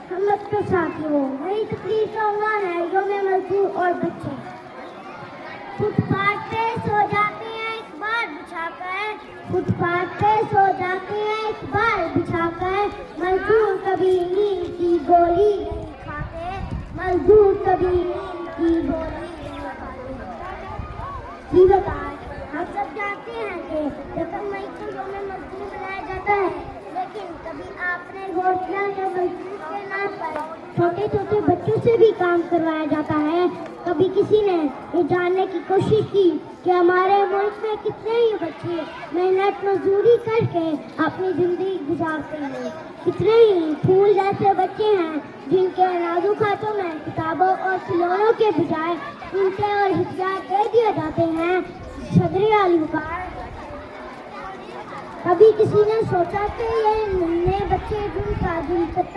हम लोग तो साथियों, मेरी तकलीफ का उन्वान है यौम मजदूर और बच्चे। फुटपाथ पे सो जाते हैं इकबाल बिछाकर, फुटपाथ पे सो जाते हैं इकबाल बिछाकर। मजदूर कभी नींद की गोली नहीं खाते, मजदूर कभी नींद की गोली नहीं खाते। जी बताए, हम सब जानते हैं कि 11 मई को यौम मजदूर मनाया जाता है, लेकिन कभी आपने गौर किया कि मजदूर के नाम पर छोटे छोटे बच्चों से भी काम करवाया जाता है? कभी किसी ने ये जानने की कोशिश की कि हमारे मुल्क में कितने ही बच्चे मेहनत मजदूरी करके अपनी जिंदगी गुजारते हैं? कितने ही फूल जैसे बच्चे हैं जिनके नाजुक हाथों में किताबों और खिलौनों के बजाय ईंटें और हथियार दे दिए जाते हैं? सदरे अलवकार, कभी किसी ने सोचा कि ये नन्हे बच्चे जिनका दिल